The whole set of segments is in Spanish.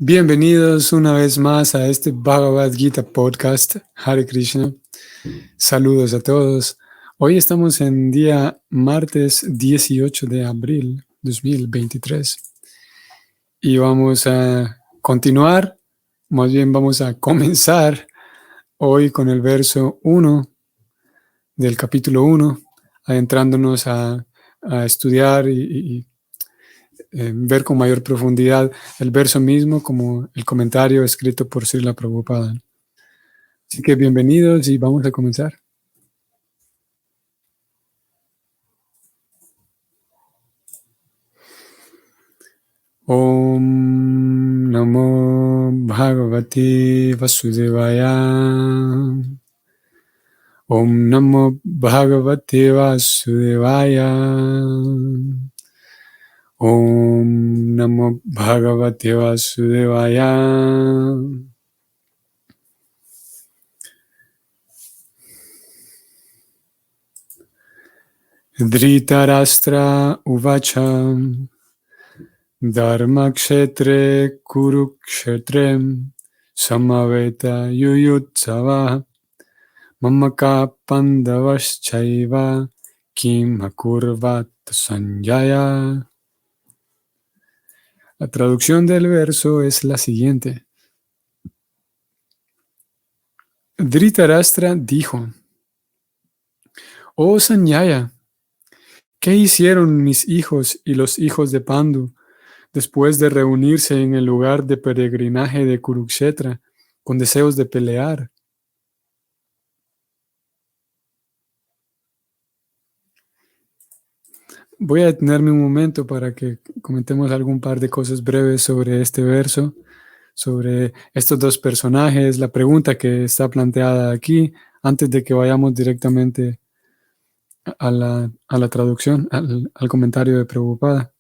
Bienvenidos una vez más a este Bhagavad Gita podcast. Hare Krishna. Saludos a todos. Hoy estamos en día martes 18 de abril 2023 y vamos a continuar, más bien vamos a comenzar hoy con el verso 1 del capítulo 1, adentrándonos a estudiar y ver con mayor profundidad el verso mismo como el comentario escrito por Srila Prabhupada. Así que bienvenidos y vamos a comenzar. Om Namo Bhagavate Vasudevaya. Om Namo Bhagavate Vasudevaya. Om Namo Bhagavate Vasudevaya. Dhritarashtra Uvacha Dharmakshetre Kurukshetre Samaveta Yuyutsava Mamaka Pandavaschaiva Kim Akurvat Sanjaya. La traducción del verso es la siguiente. Dhritarashtra dijo: Oh Sanjaya, ¿qué hicieron mis hijos y los hijos de Pandu después de reunirse en el lugar de peregrinaje de Kurukshetra con deseos de pelear? Voy a detenerme un momento para que comentemos algún par de cosas breves sobre este verso, sobre estos dos personajes, la pregunta que está planteada aquí, antes de que vayamos directamente a la traducción, al comentario de Prabhupada.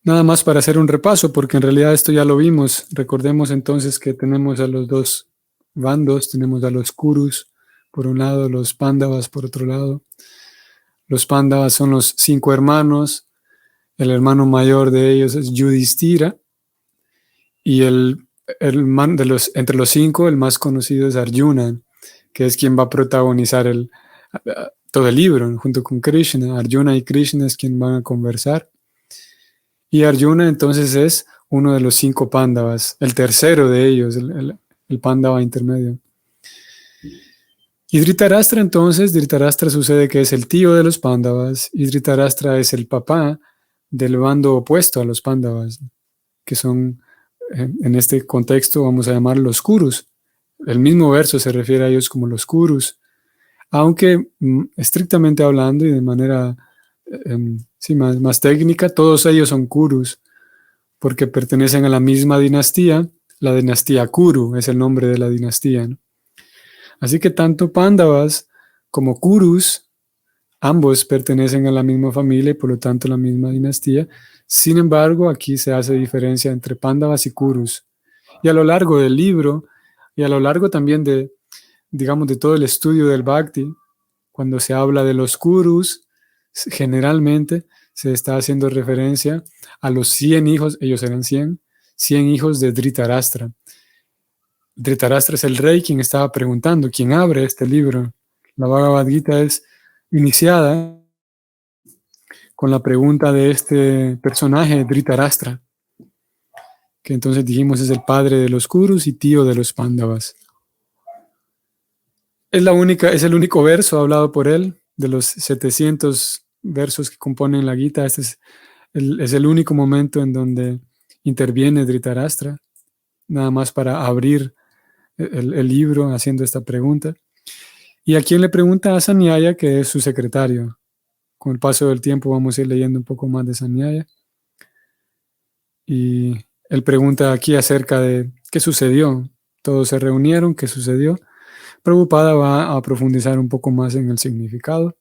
Nada más para hacer un repaso, porque en realidad esto ya lo vimos. Recordemos entonces que tenemos a los dos bandos, tenemos a los Kurus por un lado, los Pándavas por otro lado. Los Pándavas son los 5 hermanos, el hermano mayor de ellos es Yudhishthira, y entre los 5 el más conocido es Arjuna, que es quien va a protagonizar todo el libro, junto con Krishna. Arjuna y Krishna es quien van a conversar. Y Arjuna entonces es uno de los 5 Pándavas, el tercero de ellos, el Pándava intermedio. Y Dhritarashtra entonces, Dhritarashtra sucede que es el tío de los Pándavas, y Dhritarashtra es el papá del bando opuesto a los Pándavas, que son, en este contexto vamos a llamar los Kurus. El mismo verso se refiere a ellos como los Kurus, aunque estrictamente hablando y de manera más técnica, todos ellos son Kurus, porque pertenecen a la misma dinastía. La dinastía Kuru es el nombre de la dinastía, ¿no? Así que tanto Pándavas como Kurus, ambos pertenecen a la misma familia y por lo tanto a la misma dinastía. Sin embargo, aquí se hace diferencia entre Pándavas y Kurus. Y a lo largo del libro, y a lo largo también de todo el estudio del Bhakti, cuando se habla de los Kurus, generalmente se está haciendo referencia a los 100 hijos, ellos eran 100 hijos de Dhritarashtra. Dhritarashtra es el rey quien estaba preguntando, quien abre este libro. La Bhagavad Gita es iniciada con la pregunta de este personaje, Dhritarashtra, que entonces dijimos es el padre de los Kurus y tío de los Pándavas. Es el único verso hablado por él, de los 700 versos que componen la Gita. Este es el único momento en donde interviene Dhritarashtra, nada más para abrir el libro haciendo esta pregunta. Y a quien le pregunta a Sanjaya, que es su secretario. Con el paso del tiempo vamos a ir leyendo un poco más de Sanjaya. Y él pregunta aquí acerca de qué sucedió. Todos se reunieron, ¿qué sucedió? Prabhupada va a profundizar un poco más en el significado.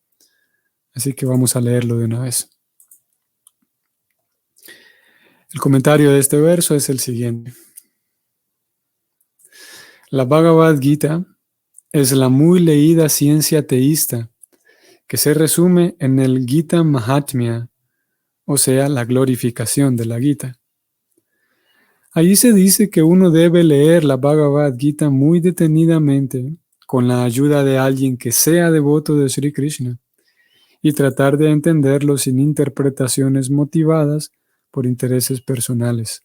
Así que vamos a leerlo de una vez. El comentario de este verso es el siguiente. La Bhagavad Gita es la muy leída ciencia teísta que se resume en el Gita Mahatmya o sea, la glorificación de la Gita. Allí se dice que uno debe leer la Bhagavad Gita muy detenidamente con la ayuda de alguien que sea devoto de Sri Krishna y tratar de entenderlo sin interpretaciones motivadas por intereses personales.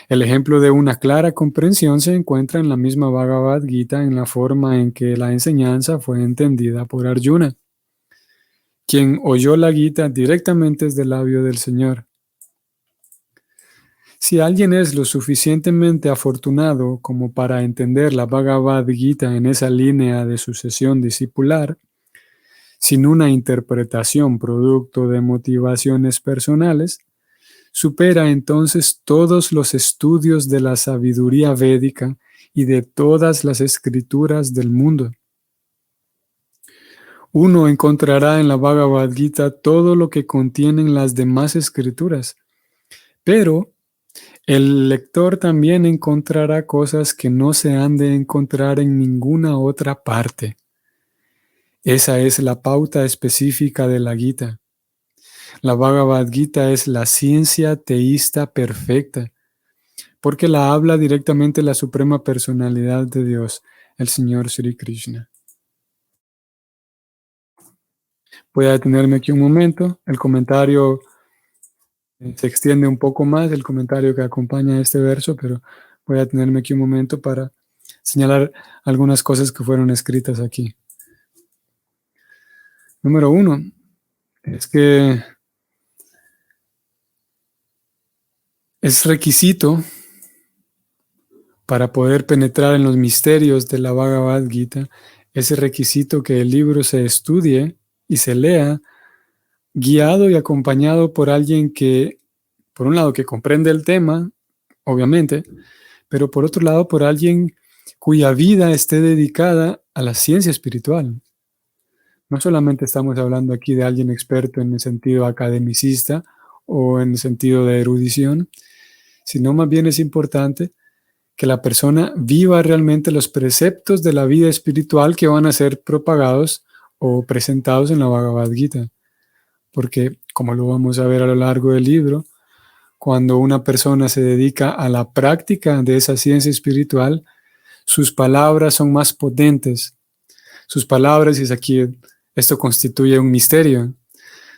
El ejemplo de una clara comprensión se encuentra en la misma Bhagavad Gita en la forma en que la enseñanza fue entendida por Arjuna, quien oyó la Gita directamente desde el labio del Señor. Si alguien es lo suficientemente afortunado como para entender la Bhagavad Gita en esa línea de sucesión discipular, sin una interpretación producto de motivaciones personales, supera entonces todos los estudios de la sabiduría védica y de todas las escrituras del mundo. Uno encontrará en la Bhagavad Gita todo lo que contienen las demás escrituras, pero el lector también encontrará cosas que no se han de encontrar en ninguna otra parte. Esa es la pauta específica de la Gita. La Bhagavad Gita es la ciencia teísta perfecta, porque la habla directamente la suprema personalidad de Dios, el Señor Sri Krishna. Voy a detenerme aquí un momento. El comentario se extiende un poco más, el comentario que acompaña este verso, pero voy a detenerme aquí un momento para señalar algunas cosas que fueron escritas aquí. Número 1, es que es requisito para poder penetrar en los misterios de la Bhagavad Gita, ese requisito que el libro se estudie y se lea guiado y acompañado por alguien que, por un lado, que comprende el tema, obviamente, pero por otro lado, por alguien cuya vida esté dedicada a la ciencia espiritual. No solamente estamos hablando aquí de alguien experto en el sentido academicista o en el sentido de erudición, sino más bien es importante que la persona viva realmente los preceptos de la vida espiritual que van a ser propagados o presentados en la Bhagavad Gita. Porque, como lo vamos a ver a lo largo del libro, cuando una persona se dedica a la práctica de esa ciencia espiritual, sus palabras son más potentes. Sus palabras, y aquí esto constituye un misterio,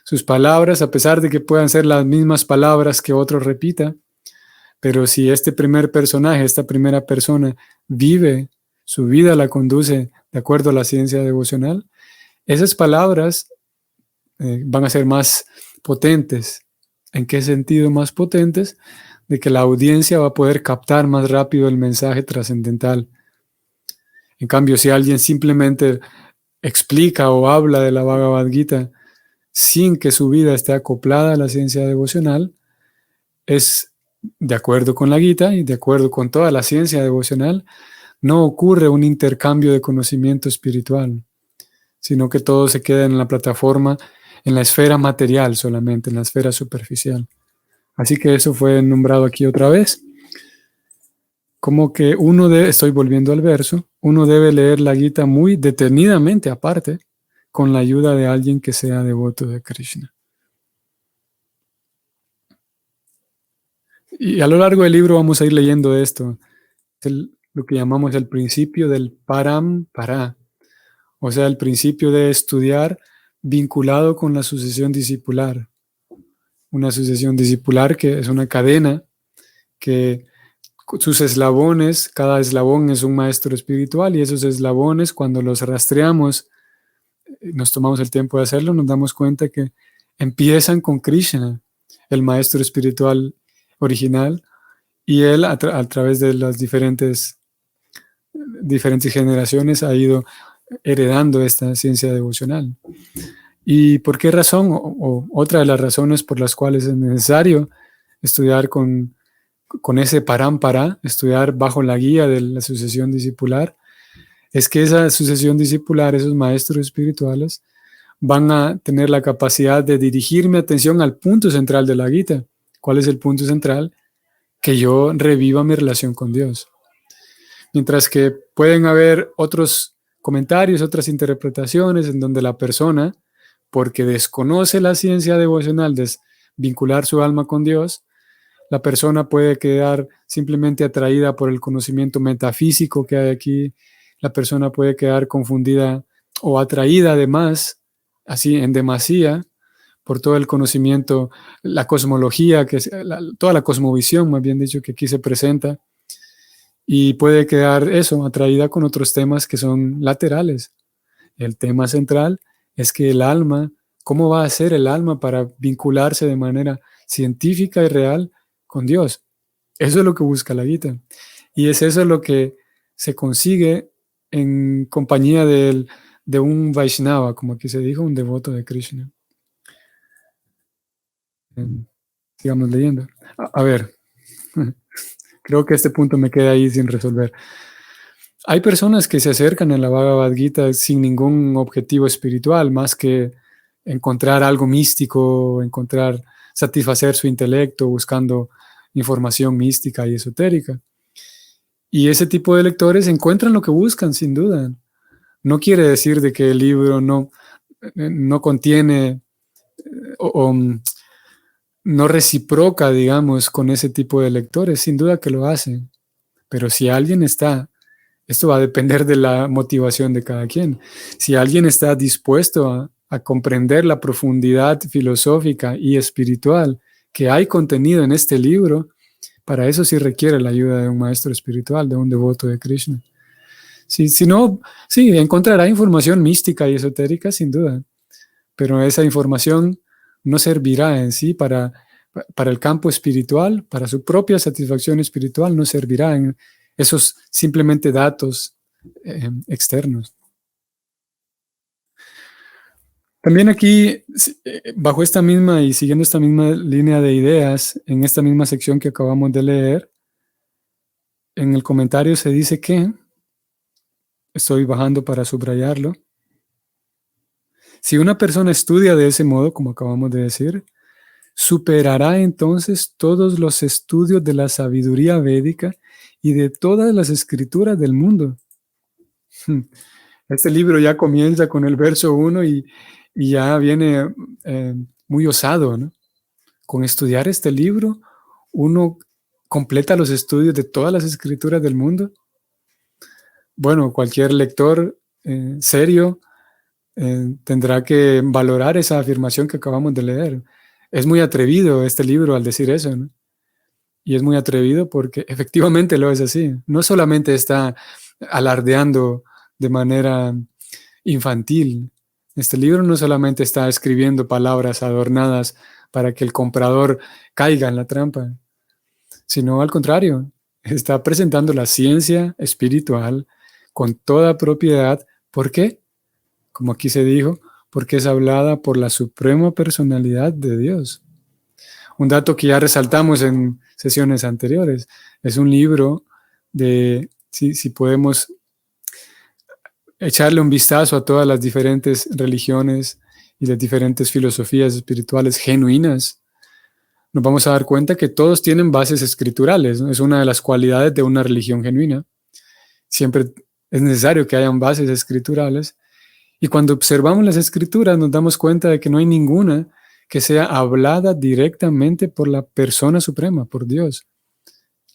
sus palabras, a pesar de que puedan ser las mismas palabras que otro repita, pero si este primer personaje, esta primera persona vive, su vida la conduce de acuerdo a la ciencia devocional, esas palabras van a ser más potentes. ¿En qué sentido más potentes? De que la audiencia va a poder captar más rápido el mensaje trascendental. En cambio, si alguien simplemente explica o habla de la Bhagavad Gita sin que su vida esté acoplada a la ciencia devocional, es de acuerdo con la Gita y de acuerdo con toda la ciencia devocional, no ocurre un intercambio de conocimiento espiritual, sino que todo se queda en la plataforma, en la esfera material solamente, en la esfera superficial. Así que eso fue nombrado aquí otra vez. Como que uno debe, estoy volviendo al verso, uno debe leer la Gita muy detenidamente aparte, con la ayuda de alguien que sea devoto de Krishna. Y a lo largo del libro vamos a ir leyendo esto, lo que llamamos el principio del parampara, o sea, el principio de estudiar vinculado con la sucesión discipular. Una sucesión discipular que es una cadena que sus eslabones, cada eslabón es un maestro espiritual y esos eslabones cuando los rastreamos, nos tomamos el tiempo de hacerlo, nos damos cuenta que empiezan con Krishna, el maestro espiritual original, y él a través de las diferentes generaciones ha ido heredando esta ciencia devocional. ¿Y por qué razón? O otra de las razones por las cuales es necesario estudiar con ese parampara, estudiar bajo la guía de la sucesión discipular, es que esa sucesión discipular, esos maestros espirituales, van a tener la capacidad de dirigir mi atención al punto central de la Gita. ¿Cuál es el punto central? Que yo reviva mi relación con Dios. Mientras que pueden haber otros comentarios, otras interpretaciones en donde la persona porque desconoce la ciencia devocional de vincular su alma con Dios, la persona puede quedar simplemente atraída por el conocimiento metafísico que hay aquí. La persona puede quedar confundida o atraída además, así en demasía, por todo el conocimiento, la cosmología, toda la cosmovisión, más bien dicho, que aquí se presenta. Y puede quedar eso, atraída con otros temas que son laterales. El tema central es que el alma, ¿cómo va a ser el alma para vincularse de manera científica y real con Dios? Eso es lo que busca la Gita. Y es eso lo que se consigue en compañía de un Vaishnava, como aquí se dijo, un devoto de Krishna. Sigamos leyendo. A ver, creo que este punto me queda ahí sin resolver. Hay personas que se acercan a la Bhagavad Gita sin ningún objetivo espiritual, más que encontrar algo místico, satisfacer su intelecto, buscando información mística y esotérica. Y ese tipo de lectores encuentran lo que buscan, sin duda. No quiere decir de que el libro no contiene o no reciproca, digamos, con ese tipo de lectores. Sin duda que lo hace. Pero si alguien esto va a depender de la motivación de cada quien. Si alguien está dispuesto a comprender la profundidad filosófica y espiritual que hay contenido en este libro, para eso sí requiere la ayuda de un maestro espiritual, de un devoto de Krishna. Si no, sí, encontrará información mística y esotérica, sin duda, pero esa información no servirá en sí para el campo espiritual, para su propia satisfacción espiritual, no servirá en esos simplemente datos externos. También aquí, bajo esta misma y siguiendo esta misma línea de ideas, en esta misma sección que acabamos de leer, en el comentario se dice que, estoy bajando para subrayarlo, si una persona estudia de ese modo, como acabamos de decir, superará entonces todos los estudios de la sabiduría védica y de todas las escrituras del mundo. Este libro ya comienza con el verso 1 y ya viene muy osado, ¿no? Con estudiar este libro, uno completa los estudios de todas las escrituras del mundo. Bueno, cualquier lector serio tendrá que valorar esa afirmación que acabamos de leer. Es muy atrevido este libro al decir eso, ¿no? Y es muy atrevido porque efectivamente lo es así. No solamente está alardeando de manera infantil. Este libro no solamente está escribiendo palabras adornadas para que el comprador caiga en la trampa, sino al contrario, está presentando la ciencia espiritual con toda propiedad. ¿Por qué? Como aquí se dijo, porque es hablada por la suprema personalidad de Dios. Un dato que ya resaltamos en sesiones anteriores, es un libro de, si podemos echarle un vistazo a todas las diferentes religiones y las diferentes filosofías espirituales genuinas, nos vamos a dar cuenta que todos tienen bases escriturales, ¿no? Es una de las cualidades de una religión genuina. Siempre es necesario que hayan bases escriturales. Y cuando observamos las escrituras nos damos cuenta de que no hay ninguna que sea hablada directamente por la persona suprema, por Dios.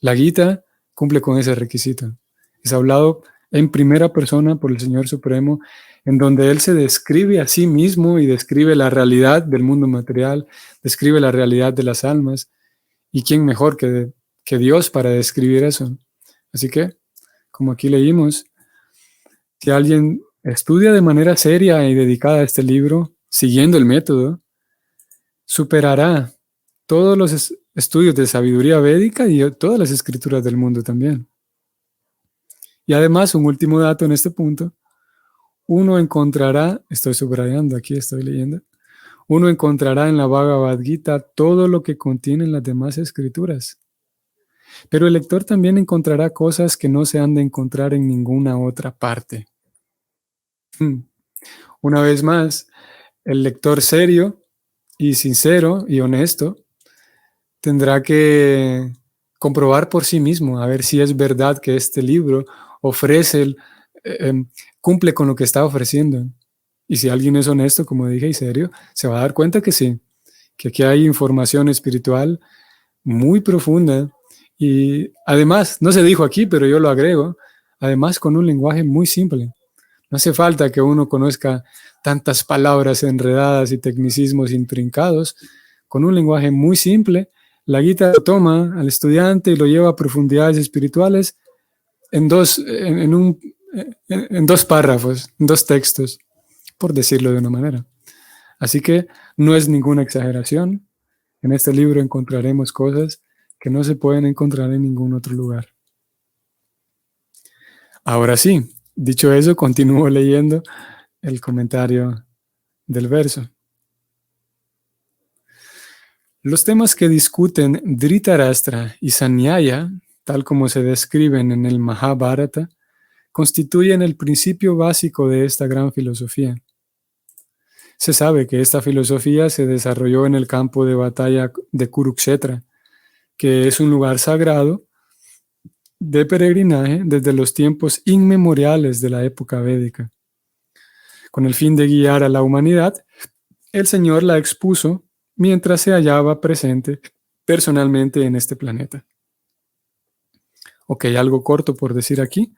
La Gita cumple con ese requisito. Es hablado en primera persona por el Señor Supremo, en donde Él se describe a sí mismo y describe la realidad del mundo material, describe la realidad de las almas. ¿Y quién mejor que Dios para describir eso? Así que, como aquí leímos, si alguien estudia de manera seria y dedicada a este libro, siguiendo el método, superará todos los estudios de sabiduría védica y todas las escrituras del mundo también. Y además, un último dato en este punto, uno encontrará, estoy subrayando aquí, estoy leyendo, uno encontrará en la Bhagavad Gita todo lo que contienen las demás escrituras. Pero el lector también encontrará cosas que no se han de encontrar en ninguna otra parte. Una vez más, el lector serio y sincero y honesto tendrá que comprobar por sí mismo a ver si es verdad que este libro ofrece, cumple con lo que está ofreciendo. Y si alguien es honesto, como dije, y serio, se va a dar cuenta que sí, que aquí hay información espiritual muy profunda y además, no se dijo aquí, pero yo lo agrego, además con un lenguaje muy simple. No hace falta que uno conozca tantas palabras enredadas y tecnicismos intrincados. Con un lenguaje muy simple, la Gita lo toma al estudiante y lo lleva a profundidades espirituales en dos párrafos, en dos textos, por decirlo de una manera. Así que no es ninguna exageración. En este libro encontraremos cosas que no se pueden encontrar en ningún otro lugar. Ahora sí, dicho eso, continúo leyendo el comentario del verso. Los temas que discuten Dhritarashtra y Sanyaya, tal como se describen en el Mahabharata, constituyen el principio básico de esta gran filosofía. Se sabe que esta filosofía se desarrolló en el campo de batalla de Kurukshetra, que es un lugar sagrado de peregrinaje desde los tiempos inmemoriales de la época védica. Con el fin de guiar a la humanidad, el Señor la expuso mientras se hallaba presente personalmente en este planeta. Ok, algo corto por decir aquí.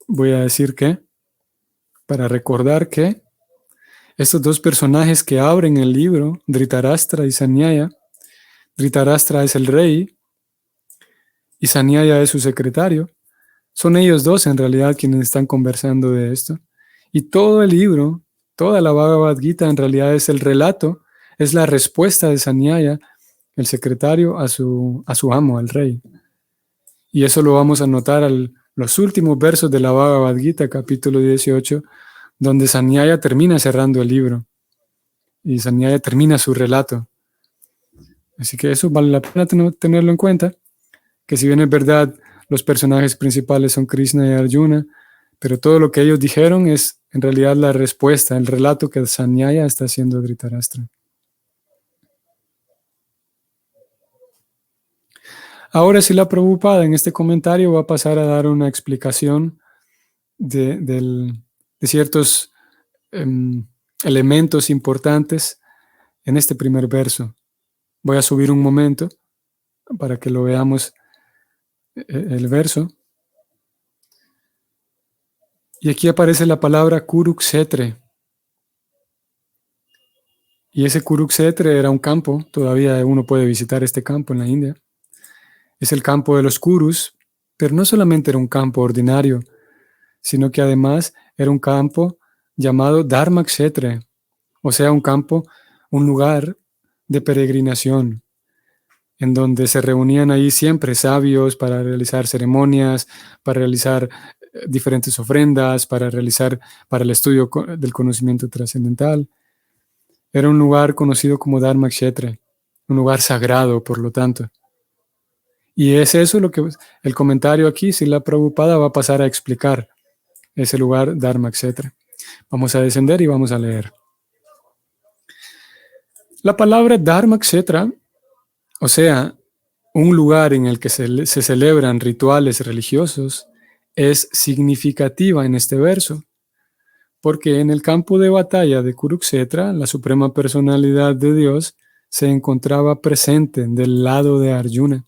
Voy a decir que, para recordar que estos dos personajes que abren el libro, Dhritarashtra y Sanyaya, Dhritarashtra es el rey y Sanyaya es su secretario. Son ellos dos en realidad quienes están conversando de esto. Y todo el libro, toda la Bhagavad Gita en realidad es el relato, es la respuesta de Sanyaya, el secretario, a su amo, al rey. Y eso lo vamos a notar en los últimos versos de la Bhagavad Gita, capítulo 18, donde Sanyaya termina cerrando el libro. Y Sanyaya termina su relato. Así que eso vale la pena tenerlo en cuenta, que si bien es verdad, los personajes principales son Krishna y Arjuna, pero todo lo que ellos dijeron es en realidad la respuesta, el relato que Sanyaya está haciendo a Dhritarashtra. Ahora sí, la Prabhupada en este comentario va a pasar a dar una explicación de ciertos elementos importantes en este primer verso. Voy a subir un momento para que lo veamos el verso. Y aquí aparece la palabra Kurukshetra. Y ese Kurukshetra era un campo, todavía uno puede visitar este campo en la India. Es el campo de los Kurus, pero no solamente era un campo ordinario, sino que además era un campo llamado Dharmakshetra, o sea, un campo, un lugar de peregrinación, en donde se reunían ahí siempre sabios para realizar ceremonias, para realizar diferentes ofrendas, para el estudio del conocimiento trascendental. Era un lugar conocido como Dharmakshetra, un lugar sagrado, por lo tanto. Y es eso lo que el comentario aquí, Srila Prabhupada va a pasar a explicar, ese lugar Dharmakshetra. Vamos a descender y vamos a leer. La palabra Dharmakshetra, o sea, un lugar en el que se celebran rituales religiosos, es significativa en este verso, porque en el campo de batalla de Kurukshetra, la suprema personalidad de Dios se encontraba presente del lado de Arjuna.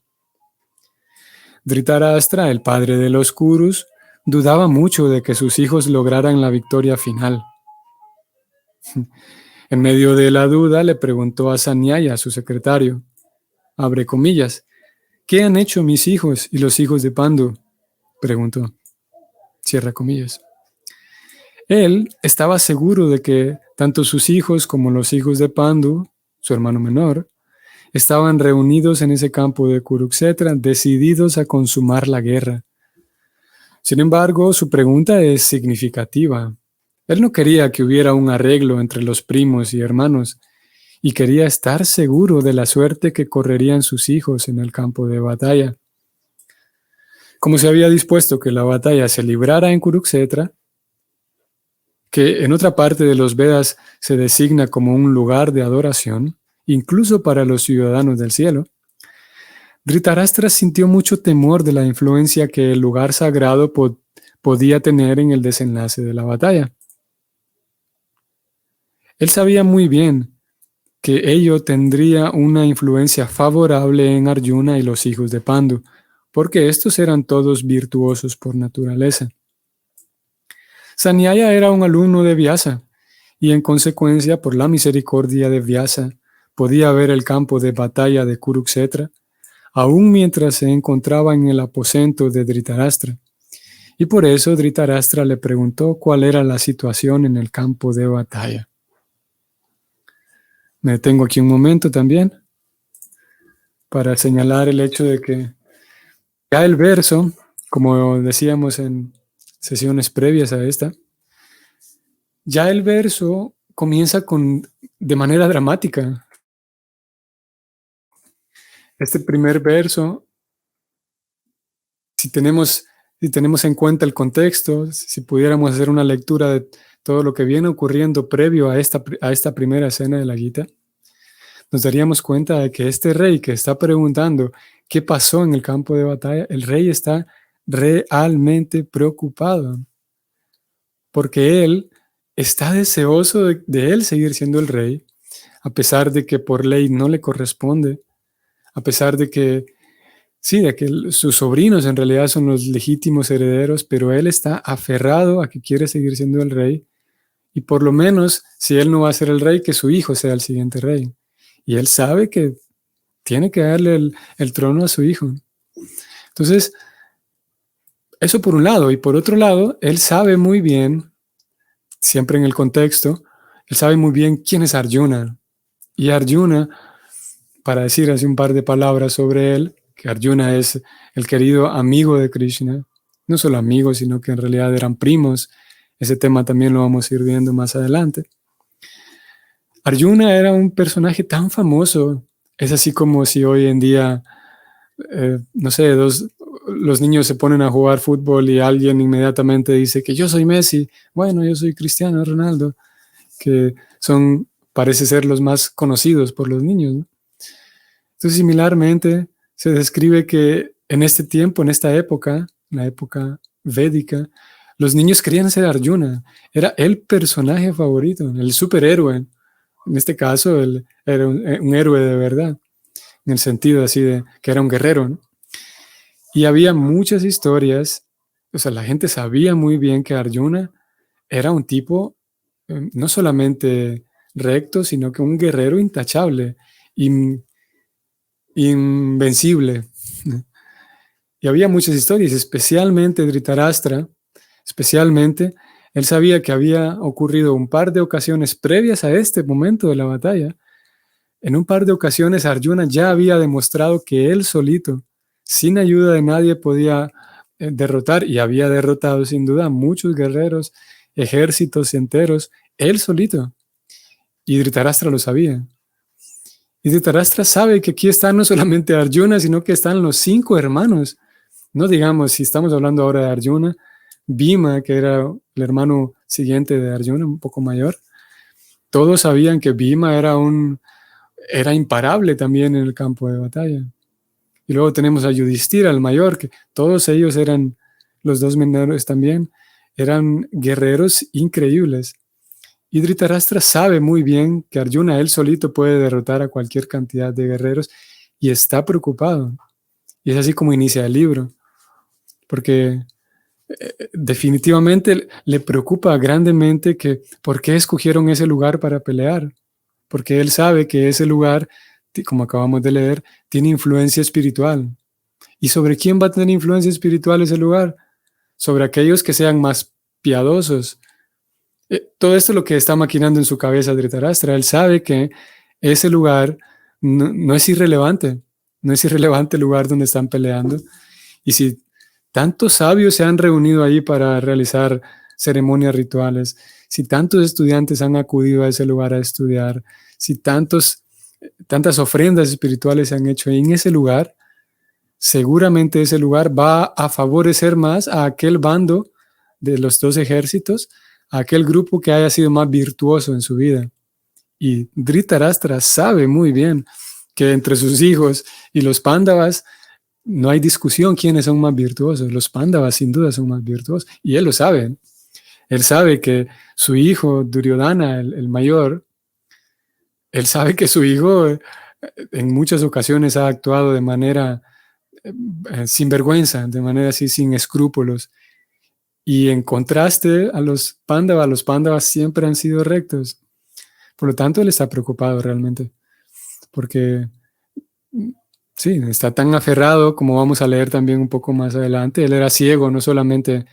Dhritarashtra, el padre de los Kurus, dudaba mucho de que sus hijos lograran la victoria final. En medio de la duda le preguntó a Sanyaya, su secretario, abre comillas, ¿qué han hecho mis hijos y los hijos de Pandu? Preguntó, cierra comillas. Él estaba seguro de que tanto sus hijos como los hijos de Pandu, su hermano menor, estaban reunidos en ese campo de Kurukshetra, decididos a consumar la guerra. Sin embargo, su pregunta es significativa. Él no quería que hubiera un arreglo entre los primos y hermanos, y quería estar seguro de la suerte que correrían sus hijos en el campo de batalla. Como se había dispuesto que la batalla se librara en Kurukshetra, que en otra parte de los Vedas se designa como un lugar de adoración, incluso para los ciudadanos del cielo, Dhritarashtra sintió mucho temor de la influencia que el lugar sagrado podía tener en el desenlace de la batalla. Él sabía muy bien que ello tendría una influencia favorable en Arjuna y los hijos de Pandu, porque estos eran todos virtuosos por naturaleza. Sanjaya era un alumno de Vyasa, y en consecuencia, por la misericordia de Vyasa, podía ver el campo de batalla de Kuruksetra, aun mientras se encontraba en el aposento de Dhritarashtra. Y por eso Dhritarashtra le preguntó cuál era la situación en el campo de batalla. Me detengo aquí un momento también para señalar el hecho de que ya el verso, como decíamos en sesiones previas a esta, ya el verso comienza de manera dramática. Este primer verso, si tenemos en cuenta el contexto, si pudiéramos hacer una lectura de todo lo que viene ocurriendo previo a esta primera escena de la Gita, nos daríamos cuenta de que este rey que está preguntando qué pasó en el campo de batalla, el rey está realmente preocupado, porque él está deseoso de él seguir siendo el rey, a pesar de que por ley no le corresponde, a pesar de que sí, de que sus sobrinos en realidad son los legítimos herederos, pero él está aferrado a que quiere seguir siendo el rey, y por lo menos, si él no va a ser el rey, que su hijo sea el siguiente rey. Y él sabe que tiene que darle el trono a su hijo. Entonces, eso por un lado. Y por otro lado, él sabe muy bien, siempre en el contexto, él sabe muy bien quién es Arjuna. Y Arjuna, para decir así un par de palabras sobre él, que Arjuna es el querido amigo de Krishna, no solo amigos, sino que en realidad eran primos. Ese tema también lo vamos a ir viendo más adelante. Arjuna era un personaje tan famoso, es así como si hoy en día, no sé, los niños se ponen a jugar fútbol y alguien inmediatamente dice que yo soy Messi, bueno, yo soy Cristiano Ronaldo, que parece ser los más conocidos por los niños, ¿no? Entonces, similarmente, se describe que en este tiempo, en esta época, la época védica, los niños querían ser Arjuna, era el personaje favorito, el superhéroe. En este caso, él era un héroe de verdad, en el sentido así de que era un guerrero, ¿no? Y había muchas historias, o sea, la gente sabía muy bien que Arjuna era un tipo no solamente recto, sino que un guerrero intachable, invencible. Y había muchas historias, especialmente Dhritarashtra, él sabía que había ocurrido un par de ocasiones previas a este momento de la batalla. En un par de ocasiones Arjuna ya había demostrado que él solito, sin ayuda de nadie, podía derrotar, y había derrotado sin duda muchos guerreros, ejércitos enteros, él solito. Y Dhritarashtra lo sabía. Y Dhritarashtra sabe que aquí están no solamente Arjuna, sino que están los 5 hermanos. No digamos, si estamos hablando ahora de Arjuna, Bhima, que era el hermano siguiente de Arjuna, un poco mayor. Todos sabían que Bhima era imparable también en el campo de batalla. Y luego tenemos a Yudhishthira, el mayor, que todos ellos eran, los 2 menores también, eran guerreros increíbles. Y Dhritarashtra sabe muy bien que Arjuna él solito puede derrotar a cualquier cantidad de guerreros y está preocupado. Y es así como inicia el libro, porque definitivamente le preocupa grandemente que por qué escogieron ese lugar para pelear, porque él sabe que ese lugar, como acabamos de leer, tiene influencia espiritual. ¿Y sobre quién va a tener influencia espiritual ese lugar? Sobre aquellos que sean más piadosos. Todo esto es lo que está maquinando en su cabeza Dhritarashtra. Él sabe que ese lugar no es irrelevante, no es irrelevante el lugar donde están peleando. Y si tantos sabios se han reunido ahí para realizar ceremonias rituales, si tantos estudiantes han acudido a ese lugar a estudiar, si tantas ofrendas espirituales se han hecho en ese lugar, seguramente ese lugar va a favorecer más a aquel bando de los 2 ejércitos, a aquel grupo que haya sido más virtuoso en su vida. Y Dhritarashtra sabe muy bien que entre sus hijos y los Pándavas no hay discusión quiénes son más virtuosos. Los Pándavas sin duda son más virtuosos, y él lo sabe. Él sabe que su hijo Duryodhana, el mayor, él sabe que su hijo en muchas ocasiones ha actuado de manera sin vergüenza, de manera así sin escrúpulos. Y en contraste a los Pándavas siempre han sido rectos. Por lo tanto, él está preocupado realmente, porque sí, está tan aferrado, como vamos a leer también un poco más adelante. Él era ciego, no solamente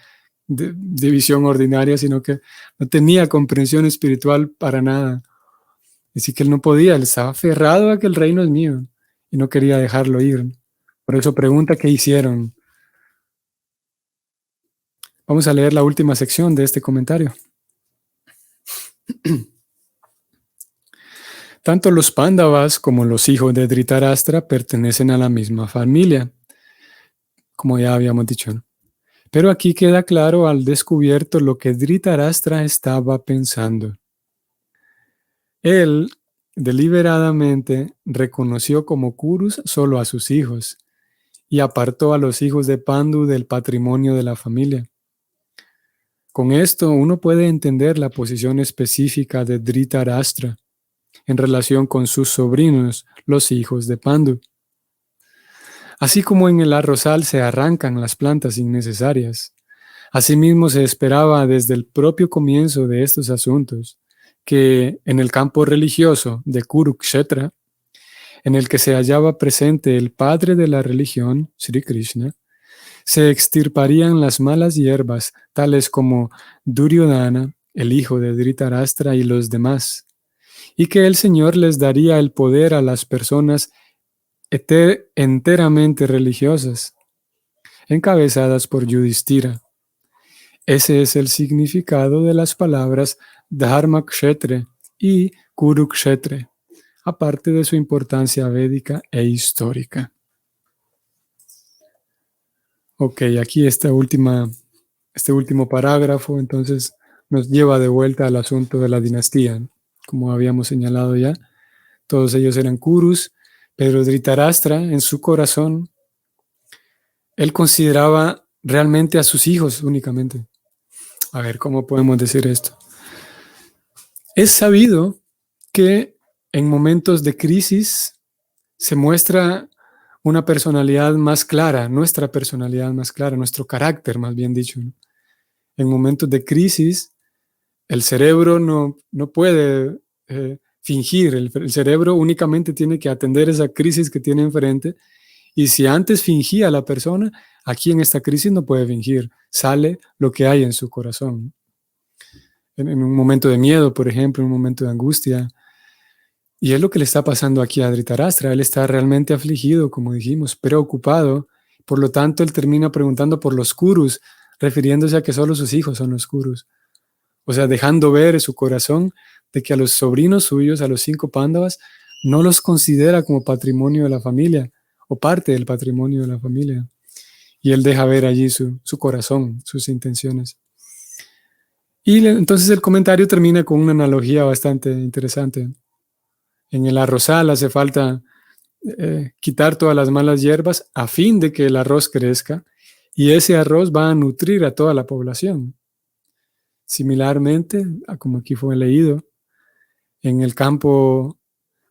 de visión ordinaria, sino que no tenía comprensión espiritual para nada. Así que él no podía, él estaba aferrado a que el reino es mío y no quería dejarlo ir. Por eso pregunta qué hicieron. Vamos a leer la última sección de este comentario. Tanto los Pándavas como los hijos de Dhritarashtra pertenecen a la misma familia, como ya habíamos dicho, ¿no? Pero aquí queda claro al descubierto lo que Dhritarashtra estaba pensando. Él deliberadamente reconoció como Kurus solo a sus hijos y apartó a los hijos de Pandu del patrimonio de la familia. Con esto uno puede entender la posición específica de Dhritarashtra en relación con sus sobrinos, los hijos de Pandu. Así como en el arrozal se arrancan las plantas innecesarias, asimismo se esperaba desde el propio comienzo de estos asuntos que en el campo religioso de Kurukshetra, en el que se hallaba presente el padre de la religión, Sri Krishna, se extirparían las malas hierbas, tales como Duryodhana, el hijo de Dhritarashtra y los demás, y que el Señor les daría el poder a las personas enteramente religiosas, encabezadas por Yudhishthira. Ese es el significado de las palabras Dharmakshetre y Kurukshetre, aparte de su importancia védica e histórica. Ok, aquí este último parágrafo entonces nos lleva de vuelta al asunto de la dinastía. Como habíamos señalado ya, todos ellos eran Kurus, pero Dhritarashtra en su corazón, él consideraba realmente a sus hijos únicamente. A ver, ¿cómo podemos decir esto? Es sabido que en momentos de crisis se muestra una personalidad más clara, nuestra personalidad más clara, nuestro carácter, más bien dicho, ¿no? En momentos de crisis, el cerebro no puede fingir, el cerebro únicamente tiene que atender esa crisis que tiene enfrente, y si antes fingía la persona, aquí en esta crisis no puede fingir, sale lo que hay en su corazón. En un momento de miedo, por ejemplo, en un momento de angustia. Y es lo que le está pasando aquí a Dhritarashtra. Él está realmente afligido, como dijimos, preocupado. Por lo tanto, él termina preguntando por los Kurus, refiriéndose a que solo sus hijos son los Kurus. O sea, dejando ver en su corazón de que a los sobrinos suyos, a los 5 Pándavas, no los considera como patrimonio de la familia o parte del patrimonio de la familia. Y él deja ver allí su corazón, sus intenciones. Y entonces el comentario termina con una analogía bastante interesante. En el arrozal hace falta quitar todas las malas hierbas a fin de que el arroz crezca, y ese arroz va a nutrir a toda la población. Similarmente, como aquí fue leído, en el campo,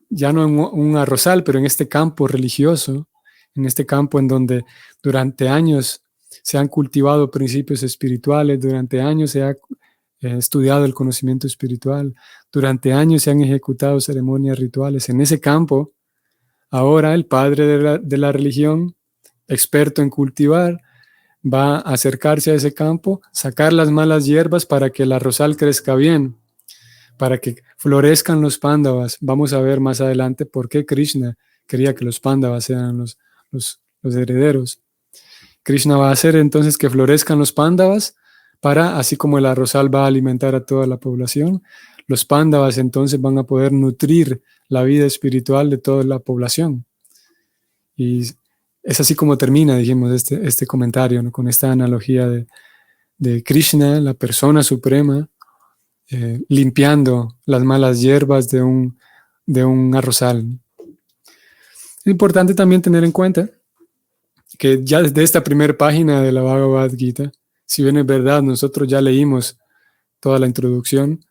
ya no en un arrozal, pero en este campo religioso, en este campo en donde durante años se han cultivado principios espirituales, durante años se ha estudiado el conocimiento espiritual, durante años se han ejecutado ceremonias rituales. En ese campo, ahora el padre de la religión, experto en cultivar, va a acercarse a ese campo, sacar las malas hierbas para que el arrozal crezca bien, para que florezcan los Pándavas. Vamos a ver más adelante por qué Krishna quería que los Pándavas sean los herederos. Krishna va a hacer entonces que florezcan los Pándavas para, así como el arrozal va a alimentar a toda la población, los Pándavas entonces van a poder nutrir la vida espiritual de toda la población. Y es así como termina, dijimos, este comentario, ¿no? Con esta analogía de Krishna, la persona suprema, limpiando las malas hierbas de un arrozal. Es importante también tener en cuenta que ya desde esta primera página de la Bhagavad Gita, si bien es verdad, nosotros ya leímos toda la introducción,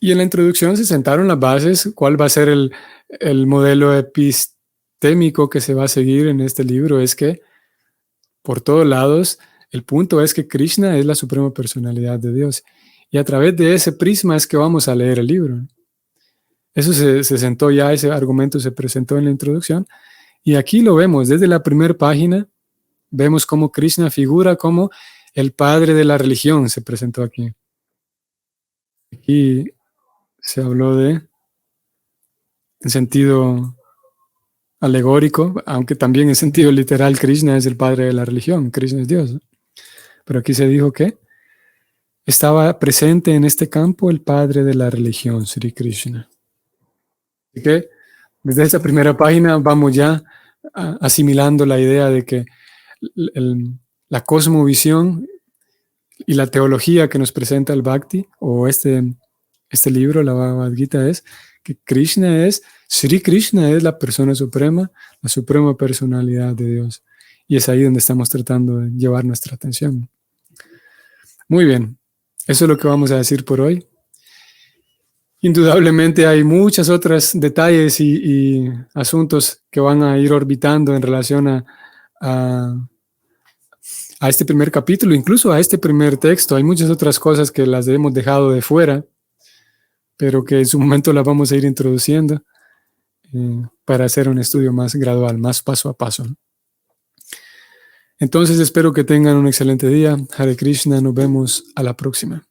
Y en la introducción se sentaron las bases, cuál va a ser el modelo epistémico que se va a seguir en este libro. Es que por todos lados, el punto es que Krishna es la suprema personalidad de Dios. Y a través de ese prisma es que vamos a leer el libro. Eso se sentó ya, ese argumento se presentó en la introducción. Y aquí lo vemos, desde la primera página, vemos cómo Krishna figura como el padre de la religión, se presentó aquí. Aquí se habló en sentido alegórico, aunque también en sentido literal Krishna es el padre de la religión, Krishna es Dios. Pero aquí se dijo que estaba presente en este campo el padre de la religión, Sri Krishna. Así que desde esta primera página vamos ya asimilando la idea de que la cosmovisión y la teología que nos presenta el Bhakti, o este libro, la Bhagavad Gita, es que Sri Krishna es la persona suprema, la suprema personalidad de Dios. Y es ahí donde estamos tratando de llevar nuestra atención. Muy bien, eso es lo que vamos a decir por hoy. Indudablemente hay muchos otros detalles y asuntos que van a ir orbitando en relación a este primer capítulo, incluso a este primer texto. Hay muchas otras cosas que las hemos dejado de fuera, pero que en su momento las vamos a ir introduciendo para hacer un estudio más gradual, más paso a paso. Entonces espero que tengan un excelente día. Hare Krishna, nos vemos a la próxima.